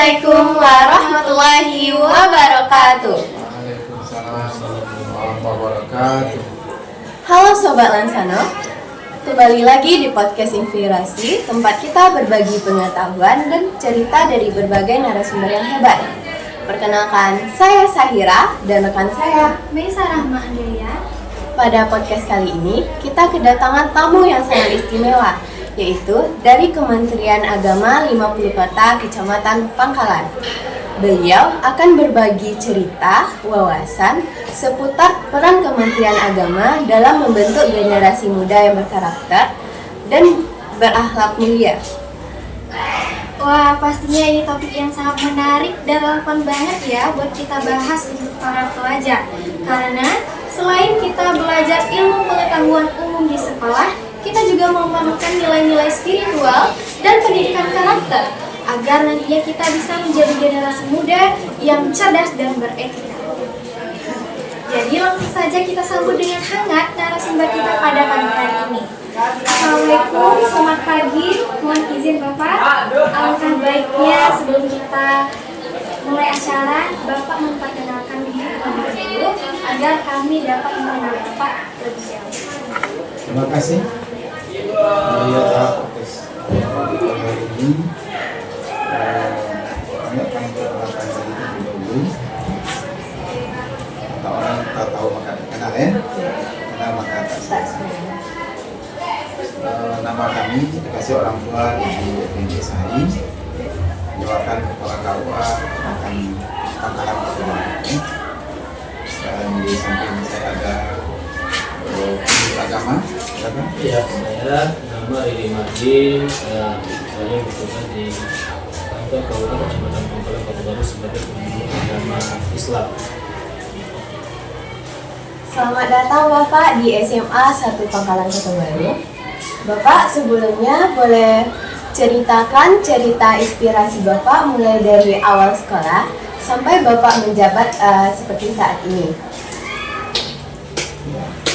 Assalamualaikum warahmatullahi wabarakatuh. Waalaikumsalam warahmatullahi wabarakatuh. Halo Sobat Lansano, kembali lagi di podcast Inspirasi, tempat kita berbagi pengetahuan dan cerita dari berbagai narasumber yang hebat. Perkenalkan, saya Sahira dan rekan saya Maisa Rahma Andelia. Pada podcast kali ini, kita kedatangan tamu yang sangat istimewa, yaitu dari Kementerian Agama 50 Kota Kecamatan Pangkalan. Beliau akan berbagi cerita, wawasan seputar peran Kementerian Agama dalam membentuk generasi muda yang berkarakter dan berakhlak mulia. Wah, pastinya ini topik yang sangat menarik dan relevan banget ya buat kita bahas untuk para pelajar. Karena selain kita belajar ilmu pengetahuan umum di sekolah, kita juga memerlukan nilai-nilai spiritual dan pendidikan karakter agar nantinya kita bisa menjadi generasi muda yang cerdas dan beretika. Jadi langsung saja kita sambut dengan hangat narasumber kita pada pagi hari ini. Assalamualaikum, selamat pagi. Mohon izin Bapak, alangkah baiknya sebelum kita mulai acara, Bapak memperkenalkan diri terlebih dahulu agar kami dapat mengenal Bapak lebih jauh. Terima kasih. Melihat podcast hari ini, kami akan memperkenalkan diri terlebih dahulu. Kata orang tak tahu maka dikenal ya. Kenal maka tak sayang. Nama kami dikasih orang tua Ibu Binti Sari, merupakan kepala KUA akan Pangkalan Pertama. Dan di samping saya ada agama. Ya, saya nama Riri Marjin. Saya bekerja di kantor Kabupaten Kecamatan Pangkalan Kota Baru sebagai pembina agama Islam. Selamat datang Bapak di SMA 1 Pangkalan Kota Baru. Bapak sebelumnya boleh ceritakan cerita inspirasi Bapak mulai dari awal sekolah sampai Bapak menjabat seperti saat ini.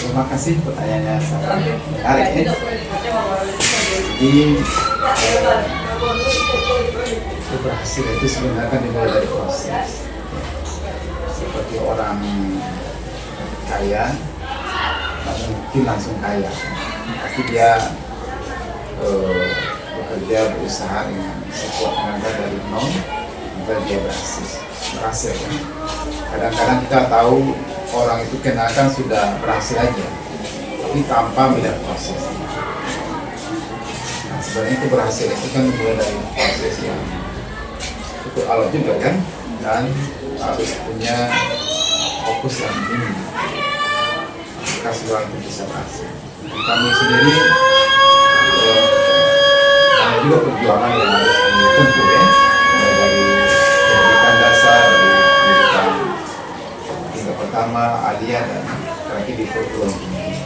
Terima kasih pertanyaannya sangat menarik ya. Jadi keberhasilan itu sebenarnya kan dimulai dari proses. Seperti orang kaya, tak mungkin langsung kaya. Pasti dia bekerja, berusaha dengan sekuat tenaga dari nol sampai dia berhasil. Kadang-kadang kita tahu orang itu kenal kan sudah berhasil aja, tapi tanpa melihat proses. Nah, sebenarnya keberhasilan itu kan mulai dari proses yang cukup alot juga kan, dan harus punya fokus yang tinggi. Maka seorang itu bisa berhasil. Kami sendiri ada juga perjuangan yang harus ditempuh ya, mulai dari pendidikan dasar, dari pendidikan tingkat pertama, alia dan terakhir di perguruan tinggi.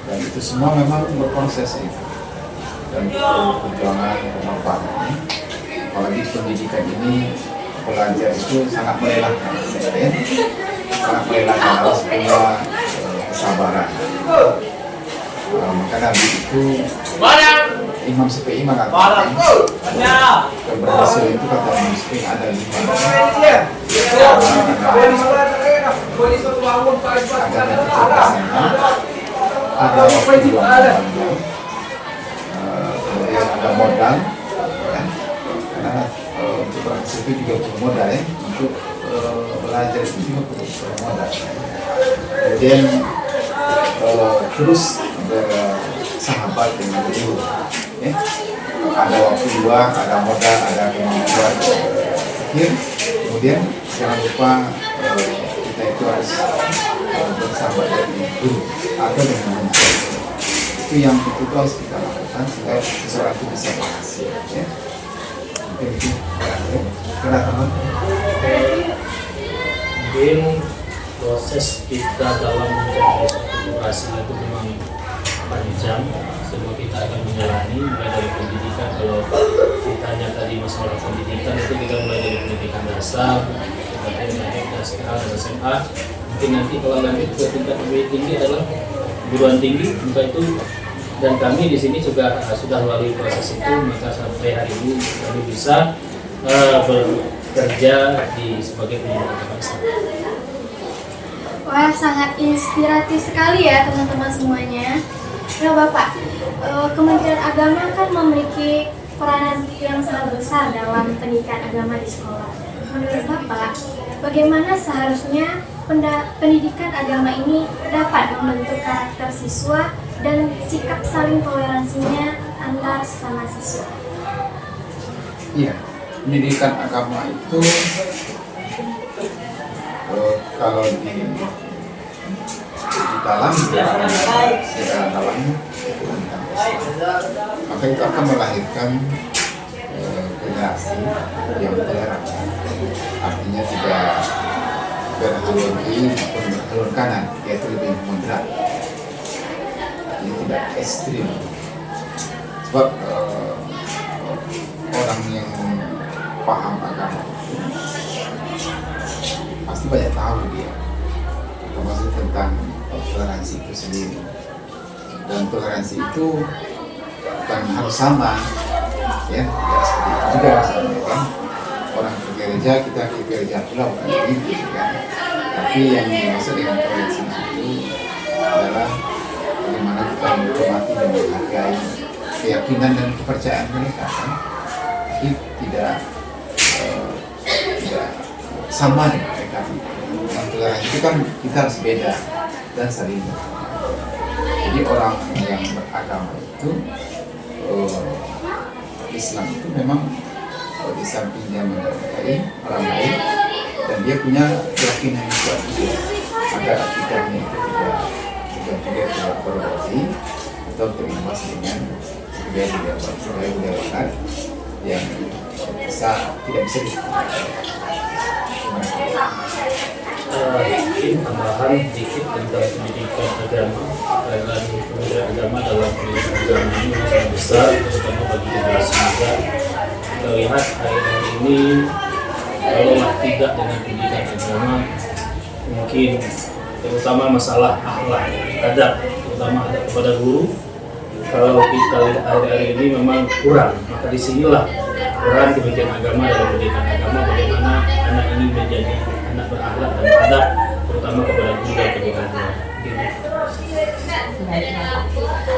Dan itu semua memang berproses itu dan perjuangan pengorbanan. Apalagi pendidikan ini belajar itu sangat melelahkan, ya. Sangat melelahkan, harus punya kesabaran. Maka Nabi itu Imam Syafi'i mengatakan keberhasil itu kata Imam Syafi'i ada 5. Ada kecerdasannya, ada waktu luangnya, kemudian ada modal, ya. Karena untuk berhasil itu juga perlu modal ya. Untuk belajar itu juga perlu modal. Kemudian terus bersahabat dengan guru, ya. Ada waktu luang, ada modal, ada kemampuan. Kemudian jangan lupa kita itu harus bersahabat dengan guru atau dengan manusia. Itu yang itu harus kita lakukan sehingga seseorang itu bisa berhasil. Ya. Mungkin itu kenapa? Mungkin proses kita dalam mencapai suatu keberhasilan itu memang panjang. Semua kita akan menjalani mulai dari pendidikan. Kalau ditanya tadi masalah pendidikan itu kita mulai dari pendidikan dasar, kemudian naik ke SPA dan SMA. Mungkin nanti kalau lanjut ke tingkat lebih tinggi adalah perguruan tinggi, maka itu dan kami di sini juga sudah melalui proses itu, maka sampai hari ini kami bisa bekerja sebagai pendidik agama Islam. Wah, sangat inspiratif sekali ya teman-teman semuanya. Nah Bapak, Kementerian Agama kan memiliki peranan yang sangat besar dalam pendidikan agama di sekolah. Menurut Bapak, bagaimana seharusnya pendidikan agama ini dapat membentuk karakter siswa dan sikap saling toleransinya antar sesama siswa? Iya, pendidikan agama itu kalau di dalam secara dalam maka itu akan melahirkan generasi yang toleran, artinya tidak berhalur kiri maupun berhalur kanan, yaitu lebih moderat, ini tidak ekstrim. Sebab orang yang paham agama pasti banyak tahu dia, termasuk tentang toleransi itu sendiri. Dan toleransi itu bukan harus sama, ya, seperti itu juga misalnya kan. Orang ke gereja, kita ke gereja pula bukan begitu kan. Tapi yang dimaksud dengan toleransi itu adalah bagaimana kita menghormati dan menghargai keyakinan dan kepercayaan mereka kan. Tapi tidak sama dengan mereka. Yang toleransi itu kan kita harus beda dan saling. Jadi orang yang beragama itu Islam itu memang di samping dia menghargai orang lain dan dia punya keyakinan yang kuat juga agar akidahnya itu tidak berorasi atau terimbas dengan budaya barat yang tidak bisa Mungkin tambahan sedikit tentang pendidikan agama. Peran Kementerian Agama dalam pendidikan agama ini sangat besar, terutama bagi generasi muda. Kita lihat hari ini kalau tidak dengan pendidikan agama, mungkin terutama masalah akhlak, adab, terutama adab kepada guru. Kalau kita lihat hari-hari ini memang kurang, maka disinilah peran Kementerian Agama dalam pendidikan agama, bagaimana anak ini menjadi anak berakhlak dan adab, terutama kepada guru dan kedua orang tua.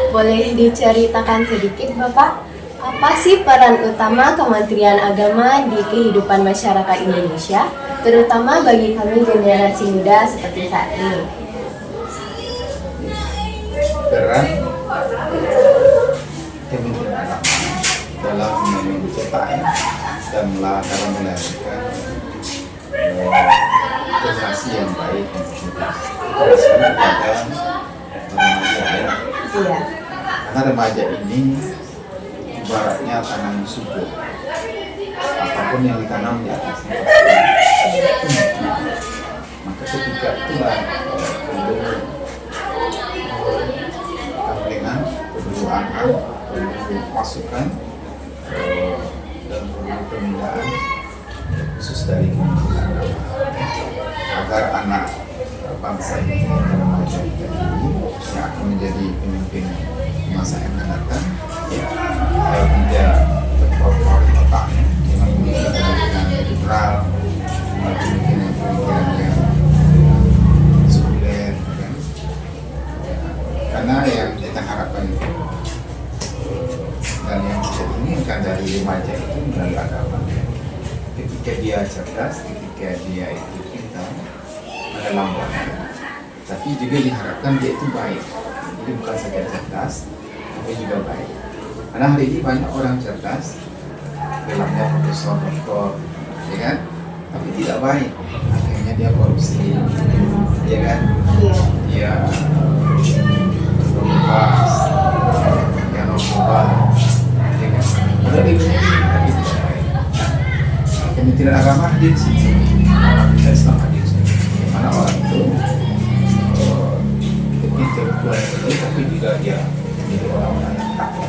Boleh diceritakan sedikit Bapak, apa sih peran utama Kementerian Agama di kehidupan masyarakat Indonesia, terutama bagi kami generasi muda seperti saat ini? Peran Kementerian Agama dalam mencetak dan dalam melahirkan generasi yang baik dan generasi kepada remaja ya. Iya. Karena remaja ini ibaratnya tanam subur, apapun yang ditanam di atasnya maka ketika itulah perlu kamplengan, perlu arahan, perlu masukan dan perlu pembinaan khusus dari Kementerian Agama agar anak bangsa ini remaja kita ini yang akan menjadi pemimpin masa yang akan datang ya, tidak berkorban otaknya dengan pemikiran liberal, dengan pemikiran yang sekuler kan? Karena yang kita harapkan itu dan yang kita inginkan dari remaja itu melalui agama. Ketika dia cerdas, ketika dia itu pintar, ada lambangan, tapi juga diharapkan dia itu baik. Jadi bukan saja cerdas, tapi juga baik. Karena hari ini banyak orang cerdas, dalamnya profesor, doktor, ya kan? Tapi tidak baik. Akhirnya dia korupsi, ya kan? Dia berbebas, dia narkoba, ya kan? Padahal dia tapi tidak baik. Kementerian Agama hadir di sini, kita Islam hadir di sini. Mana orang itu intelektual tapi juga dia menjadi orang-orang yang takwa.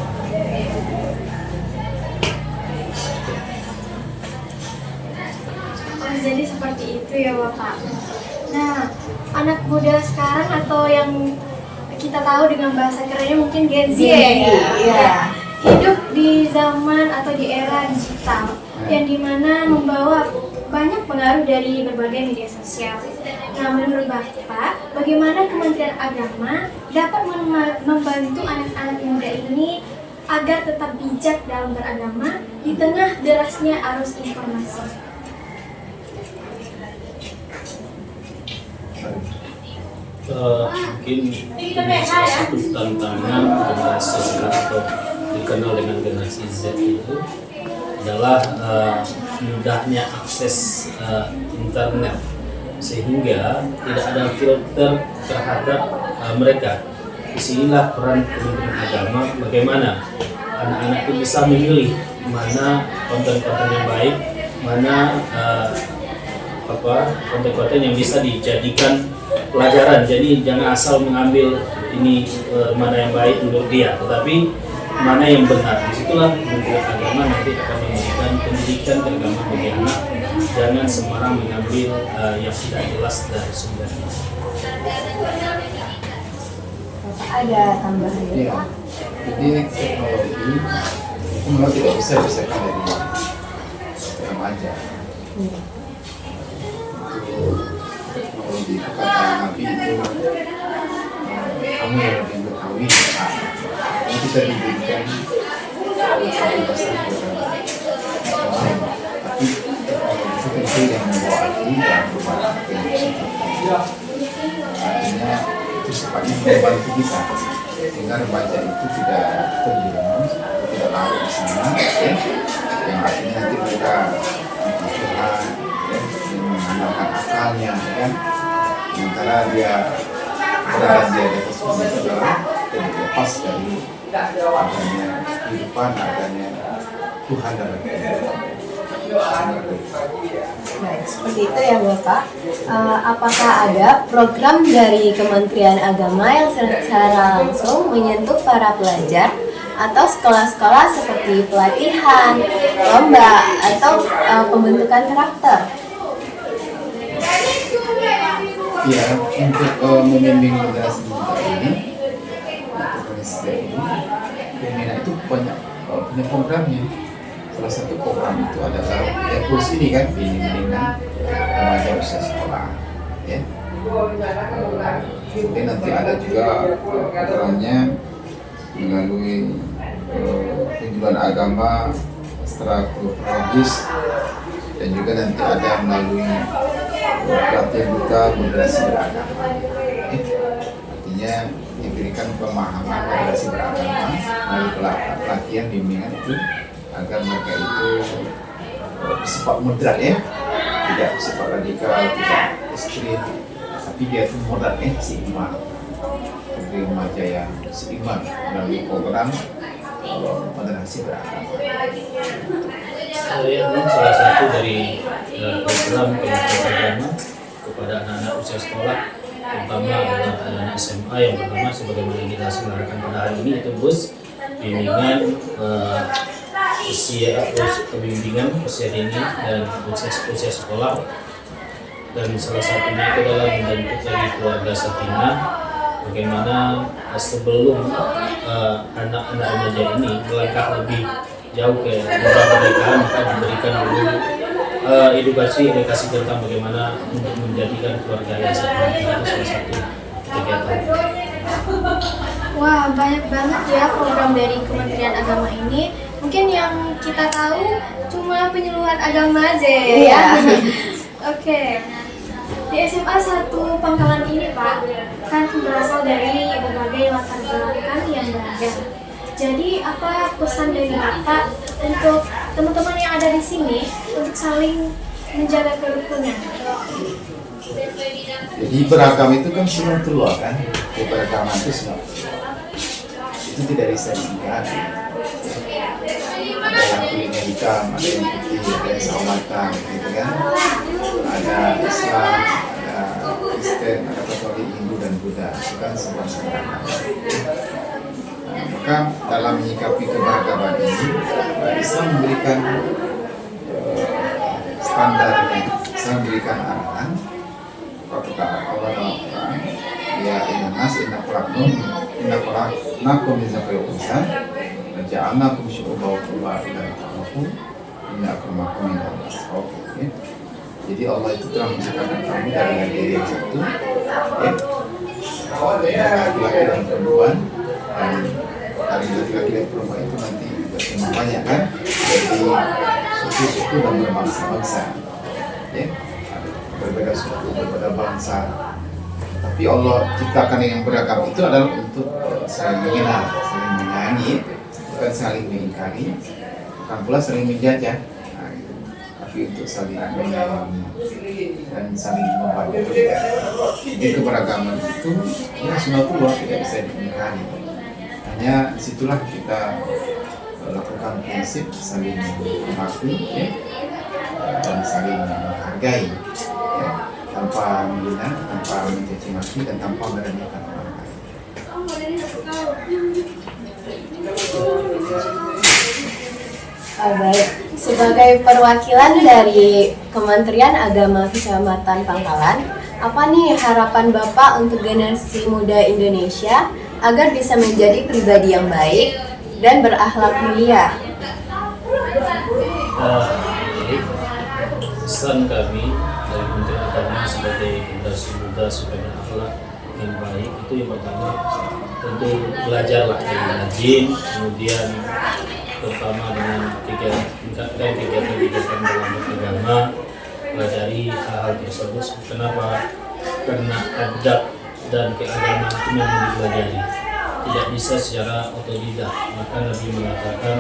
Oh, jadi seperti itu ya Bapak. Nah, anak muda sekarang atau yang kita tahu dengan bahasa kerennya mungkin Gen Z Gen Z, ya. iya. Hidup di zaman atau di era digital yang dimana membawa banyak pengaruh dari berbagai media sosial. Nah, menurut Bapak, bagaimana Kementerian Agama dapat membantu anak-anak muda ini agar tetap bijak dalam beragama di tengah derasnya arus informasi? Mungkin ini salah satu tantangan generasi sekarang atau dikenal dengan generasi Z itu adalah mudahnya akses internet, sehingga tidak ada filter terhadap mereka. Disinilah peran Kementerian Agama, bagaimana anak-anak itu bisa memilih mana konten-konten yang baik, mana konten-konten yang bisa dijadikan pelajaran. Jadi jangan asal mengambil ini mana yang baik untuk dia, tetapi mana yang benar. Disitulah Kementerian Agama nanti akan memberikan pendidikan keagamaan bagi anak. Jangan sembarang mengambil yang tidak jelas dari sumbernya. Bapak ada tambahan ya? Iya. Jadi teknologi itu memang tidak bisa dipisahkan dari remaja. Teknologi itu kata Nabi itu kamu yang lebih mengetahui. Ini kita diberikan kebebasan tapi teknologi itu tentu yang membawa arti dan berbalik yang positif. Artinya itu sifatnya membantu kita sehingga remaja itu tidak terjerumus, tidak larut di sana, ya. Yang artinya nanti mereka Tuhan, ya, mengandalkan akalnya, kan. Sementara dia berada di atas bumi itu adalah terlepas dari adanya kehidupan, adanya Tuhan dalam kehidupan. Baik, seperti itu ya Bapak. Apakah ada program dari Kementerian Agama yang secara langsung menyentuh para pelajar atau sekolah-sekolah seperti pelatihan, lomba, atau pembentukan karakter? Ya, untuk membimbing generasi muda ini, untuk generasi ini, Femina itu banyak punya programnya. Salah satu program itu adalah Puls ini kan, bimbingan remaja usia sekolah, ya. Kemudian nanti ada juga programnya melalui penjualan agama secara kronologis, dan juga nanti ada melalui pelatihan duta moderasi beragama. Artinya diberikan pemahaman moderasi beragama melalui pelatihan bimbingan itu agar mereka itu bersifat moderat, ya, tidak bersifat radikal, tidak ekstrim, tapi dia itu moderat, seimbang. Jadi remaja yang seimbang melalui program moderasi beragama. Salah satu dari program Kementerian Agama kepada anak-anak usia sekolah, terutama anak-anak SMA yang pertama sebagaimana yang kita selenggarakan pada hari ini, itu bus bimbingan pembimbingan usia dini dan usia sekolah, dan salah satunya itu adalah membentuk dari keluarga sakinah. Bagaimana sebelum anak-anak remaja ini melangkah lebih jauh ke jenjang pernikahan, maka diberikan dulu edukasi tentang bagaimana untuk menjadikan keluarga yang sakinah. Itu salah satu kegiatan. Wah, banyak banget ya program dari Kementerian Agama ini. Mungkin yang kita tahu cuma penyuluhan agama aja ya. Iya. Oke. Di SMA 1 Pangkalan ini Pak, kan berasal dari berbagai latar belakang yang beragam. Jadi apa pesan dari Bapak untuk teman-teman yang ada di sini untuk saling menjaga kerukunan? Jadi beragam itu kan semua keluar kan, keberagaman itu semua. Itu tidak bisa dihindari. Ada yang kulitnya hitam, ada yang putih, ada yang sahabatan, gitu kan. Ada Islam, ada Kristen, ada Katolik, Hindu dan Buddha. Itu kan semua beragam. Nah, maka dalam menyikapi keberagaman ini, Islam memberikan standarnya, Islam memberikan arahan. Kata Allah dalam Quran, ya ya nas inna khalaqnakum min dzakarin wa unsa wa ja'alnakum syu'uban wa qaba'ila ta'arafu inna akramakum indallahi atqakum. Jadi Allah itu telah menciptakan kamu dari diri yang satu, laki-laki dan perempuan, dan dari laki-laki dan perempuan itu nanti berkembang banyak kan, jadi suku-suku dan berbangsa-bangsa, berbeda suku, berbeda bangsa. Tapi Allah ciptakan yang beragam itu adalah untuk saling mengenal, saling menyayangi, bukan saling mengingkari, bukan pula saling menjajah, tapi untuk saling menyayangi dan saling membantu. Jadi keberagaman itu ya sunatullah, tidak bisa diingkari. Hanya disitulah kita lakukan prinsip saling mengakui dan saling menghargai, tanpa menghina, tanpa mencaci maki, dan tanpa meremehkan orang lain. Baik, sebagai perwakilan dari Kementerian Agama Kecamatan Pangkalan, apa nih harapan Bapak untuk generasi muda Indonesia agar bisa menjadi pribadi yang baik dan berakhlak mulia? Pesan kami dari Kementerian Agama sebagai generasi muda supaya berakhlak yang baik itu yang pertama tentu belajarlah dengan rajin, kemudian terutama dengan kegiatan-kegiatan dalam beragama, pelajari hal-hal tersebut. Kenapa? Karena adab dan keagamaan itu memang dipelajari, tidak bisa secara otodidak. Maka Nabi mengatakan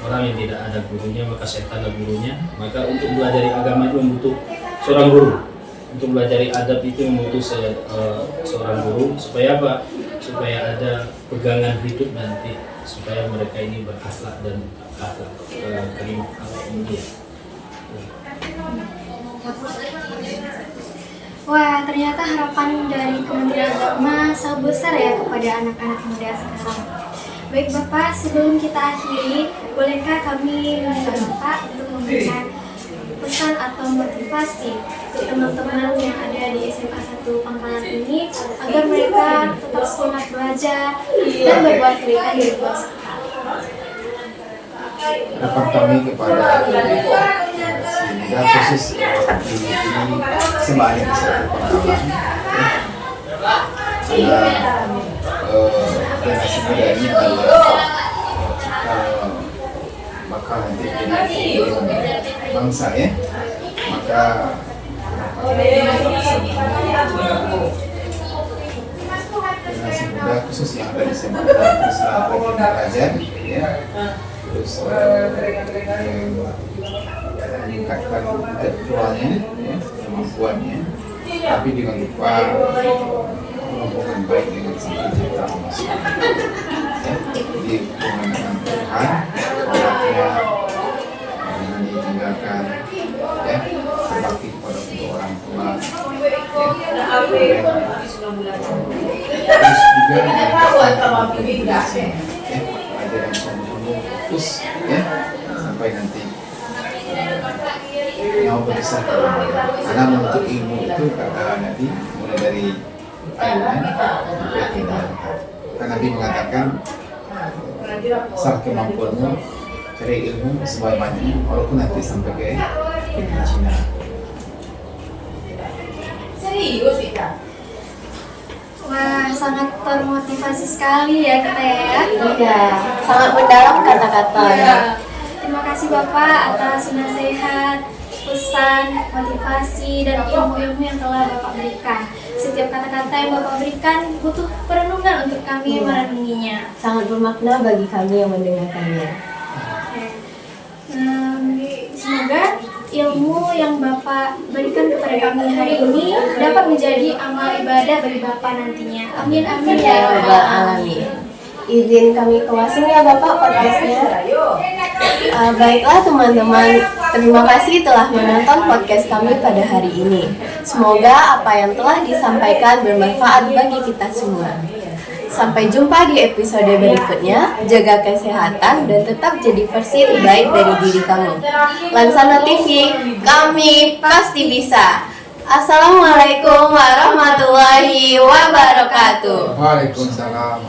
orang yang tidak ada gurunya maka setanlah gurunya. Maka untuk belajar agama itu membutuh seorang guru. Untuk belajar adab itu membutuh seorang guru. Supaya apa? Supaya ada pegangan hidup nanti, supaya mereka ini berakhlak dan akhlak karimah mulia. Wah, ternyata harapan dari Kementerian Agama sangat besar ya kepada anak-anak muda sekarang. Baik Bapak, sebelum kita akhiri, bolehkah kami meminta Bapak untuk memberikan pesan atau motivasi untuk teman-teman yang ada di SMA 1 Pangkalan ini agar mereka tetap semangat belajar dan berbuat kebaikan di luar sana? Harapan kami kepada sehingga khusus di semuanya di satu Pangkalan, karena generasi muda ini adalah bakal nanti jadi bangsa ya, maka generasi muda khusus yang ada di Semarang terus belajar ya, terus meningkatkan intelektualnya ya, kemampuannya, tapi jangan lupa hubungan baik dengan Sang Pencipta Allah ya, jadi hubungan dengan Tuhan, sholatnya dengan ditinggalkan ya, berbakti kepada kedua orang tua ya, terus juga meningkatkan komunikasi ya, ada yang sungguh-sungguh fokus ya, sampai nanti nyawa besar karena menuntut ilmu itu kata Nabi mulai dari ayunan sampai tinggal. Karena Nabi mengatakan salah kemampuanmu cari ilmu sebanyak-banyaknya walaupun nanti sampai ke Cina. Serius kita? Wah, sangat termotivasi sekali ya kita ya. Iya, sangat mendalam kata-katanya. Terima kasih Bapak atas nasihat, pesan, motivasi, dan ilmu-ilmu yang telah Bapak berikan. Setiap kata-kata yang Bapak berikan butuh perenungan untuk kami merenunginya. Sangat bermakna bagi kami yang mendengarkannya. Semoga ilmu yang Bapak berikan kepada kami hari ini dapat menjadi amal ibadah bagi Bapak nantinya. Amin amin ya rabbal alamin. Izin kami closing ya Bapak podcastnya. Baiklah teman-teman, terima kasih telah menonton podcast kami pada hari ini. Semoga apa yang telah disampaikan bermanfaat bagi kita semua. Sampai jumpa di episode berikutnya. Jaga kesehatan dan tetap jadi versi terbaik dari diri kamu. Lansana TV, kami pasti bisa. Assalamualaikum warahmatullahi wabarakatuh. Waalaikumsalam.